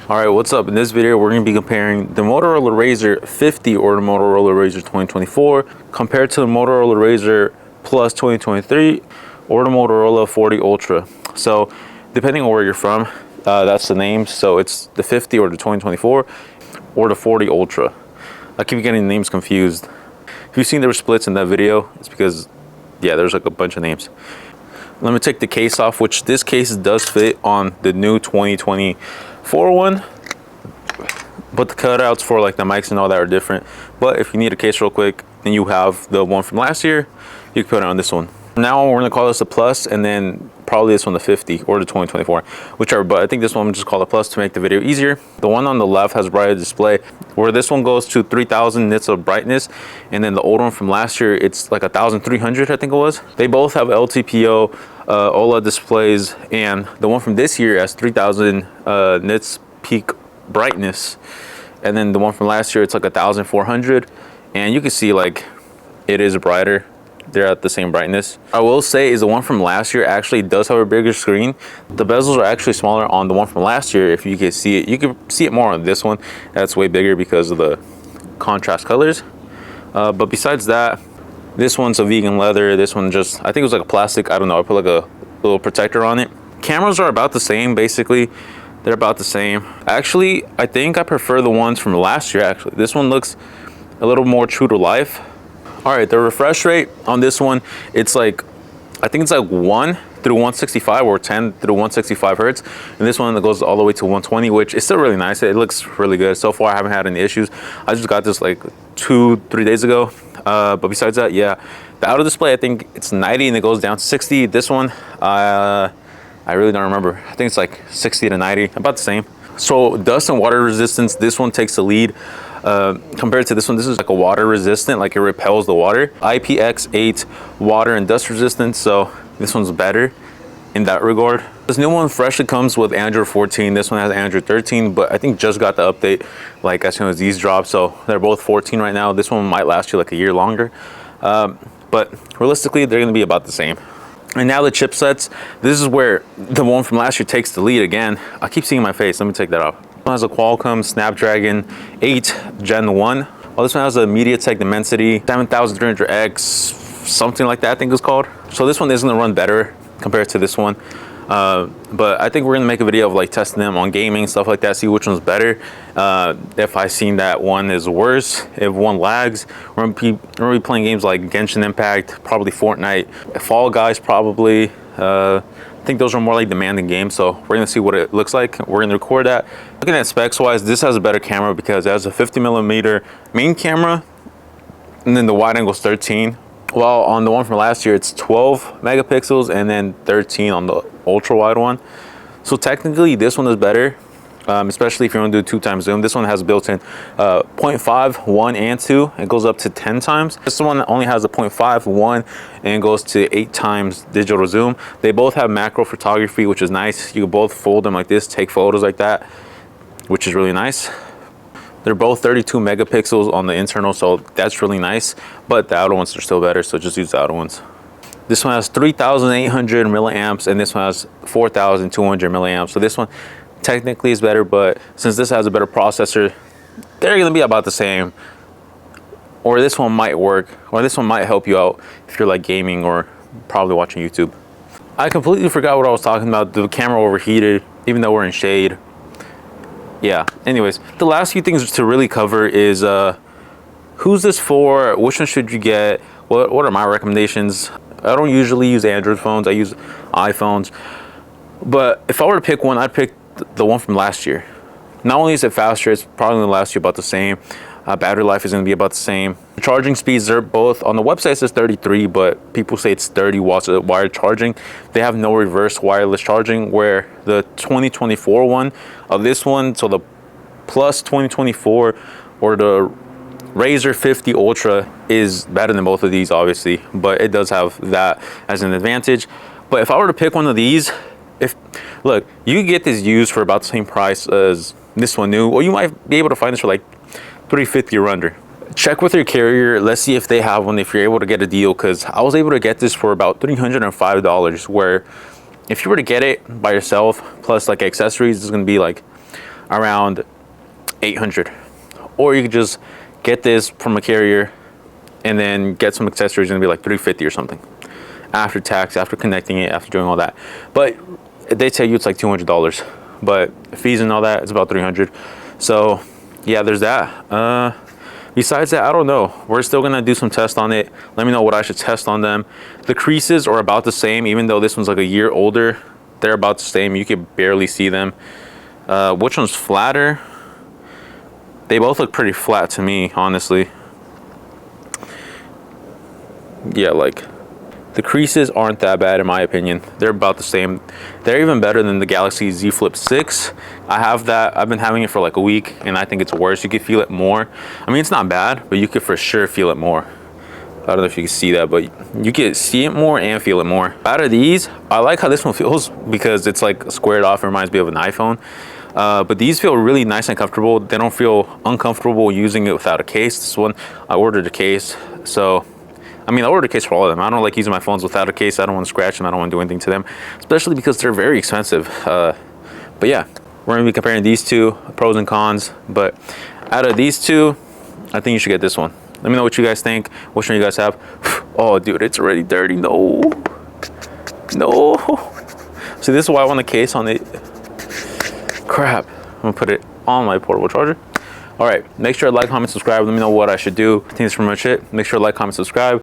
All right, what's up? In this video, we're going to be comparing the Motorola Razr 50 or the Motorola Razr 2024 compared to the Motorola Razr Plus 2023 or the Motorola 40 Ultra. So depending on where you're from, that's the name. So it's the 50 or the 2024 or the 40 Ultra. I keep getting the names confused. If you've seen there were splits in that video, it's because, yeah, there's like a bunch of names. Let me take the case off, which this case does fit on the new 2024 one, but the cutouts for like the mics and all that are different. But if you need a case real quick and you have the one from last year, you can put it on this one. Now we're gonna call this a Plus, and then probably this one the 50 or the 2024, whichever, but I think this one I'm just call a Plus to make the video easier. The one on the left has brighter display, where this one goes to 3000 nits of brightness, and then the old one from last year, it's like 1300, I think it was. They both have LTPO OLED displays, and the one from this year has 3000 nits peak brightness, and then the one from last year, it's like 1400, and you can see like it is brighter. They're at the same brightness. I will say is the one from last year actually does have a bigger screen. The bezels are actually smaller on the one from last year. If you can see it, you can see it more on this one. That's way bigger because of the contrast colors. But besides that, this one's a vegan leather. This one just, I think it was like a plastic. I don't know. I put like a little protector on it. Cameras are about the same, basically. They're about the same. Actually, I think I prefer the ones from last year, actually. This one looks a little more true to life. All right, the refresh rate on this one, it's like, I think it's like 1 through 165 or 10 through 165 hertz. And this one that goes all the way to 120, which is still really nice. It looks really good. So far, I haven't had any issues. I just got this like 2-3 days ago. But besides that, yeah, the outer display, I think it's 90 and it goes down to 60. This one, I really don't remember. I think it's like 60 to 90, about the same. So dust and water resistance, this one takes the lead. Compared to this one, this is like a water resistant, like it repels the water. IPX8 water and dust resistance, so this one's better in that regard. This new one freshly comes with Android 14. This one has Android 13, but I think just got the update like as soon as these drop. So they're both 14 right now. This one might last you like a year longer, but realistically, they're gonna be about the same. And now the chipsets, this is where the one from last year takes the lead again. I keep seeing my face, let me take that off. This one has a Qualcomm Snapdragon 8 Gen 1. Well, this one has a MediaTek Dimensity 7300X, something like that I think it's called. So this one is gonna run better compared to this one. But I think we're gonna make a video of like testing them on gaming, stuff like that, see which one's better. If I seen that one is worse, if one lags, we're gonna be playing games like Genshin Impact, probably Fortnite, Fall Guys probably. I think those are more like demanding games, so we're gonna see what it looks like. We're gonna record that. Looking at specs wise, this has a better camera because it has a 50mm main camera, and then the wide angle is 13. While on the one from last year, it's 12 megapixels and then 13 on the ultra wide one. So technically this one is better, especially if you want to do 2x zoom. This one has built-in 0.5, 1, and 2. It goes up to 10 times. This one only has a 0.5, 1, and goes to 8 times digital zoom. They both have macro photography, which is nice. You can both fold them like this, take photos like that, which is really nice. They're both 32 megapixels on the internal, so that's really nice. But the outer ones are still better, so just use the outer ones. This one has 3,800 milliamps, and this one has 4,200 milliamps. So this one technically is better, but since this has a better processor, they're gonna be about the same. Or this one might work, or this one might help you out if you're like gaming or probably watching YouTube. I completely forgot what I was talking about. The camera overheated, even though we're in shade. Yeah, anyways, the last few things to really cover is who's this for, which one should you get, what are my recommendations. I don't usually use Android phones, I use iPhones, but if I were to pick one, I'd pick the one from last year. Not only is it faster, it's probably going to last you about the same. Battery life is going to be about the same. The charging speeds are both, on the website it says 33, but people say it's 30 watts of wired charging. They have no reverse wireless charging, where the 2024 one of this one, so the Plus 2024 or the Razr 50 Ultra is better than both of these, obviously, but it does have that as an advantage. But if I were to pick one of these, look, you can get this used for about the same price as this one new, or you might be able to find this for like $350 or under. Check with your carrier, let's see if they have one, if you're able to get a deal, because I was able to get this for about $305, where if you were to get it by yourself plus like accessories, it's going to be like around 800. Or you could just get this from a carrier and then get some accessories and it'll be like 350 or something. After tax, after connecting it, after doing all that. But they tell you it's like $200. But fees and all that, it's about 300. So yeah, there's that. Besides that, I don't know. We're still gonna do some tests on it. Let me know what I should test on them. The creases are about the same, even though this one's like a year older. They're about the same. You can barely see them. Which one's flatter? They both look pretty flat to me, honestly. Yeah, like the creases aren't that bad in my opinion. They're about the same. They're even better than the Galaxy Z Flip 6. I have that. I've been having it for like a week and I think it's worse. You could feel it more. I mean, it's not bad, but you could for sure feel it more. I don't know if you can see that, but you can see it more and feel it more. Out of these, I like how this one feels because it's like squared off. It reminds me of an iPhone. But these feel really nice and comfortable. They don't feel uncomfortable using it without a case. This one, I ordered a case. So, I mean, I ordered a case for all of them. I don't like using my phones without a case. I don't want to scratch them. I don't want to do anything to them, especially because they're very expensive. But yeah, we're going to be comparing these two, pros and cons. But out of these two, I think you should get this one. Let me know what you guys think. Which one you guys have? Oh, dude, it's already dirty. No. No. See, this is why I want a case on it. Crap. I'm going to put it on my portable charger. All right. Make sure to like, comment, subscribe. Let me know what I should do. I think that's pretty much it. Make sure to like, comment, subscribe.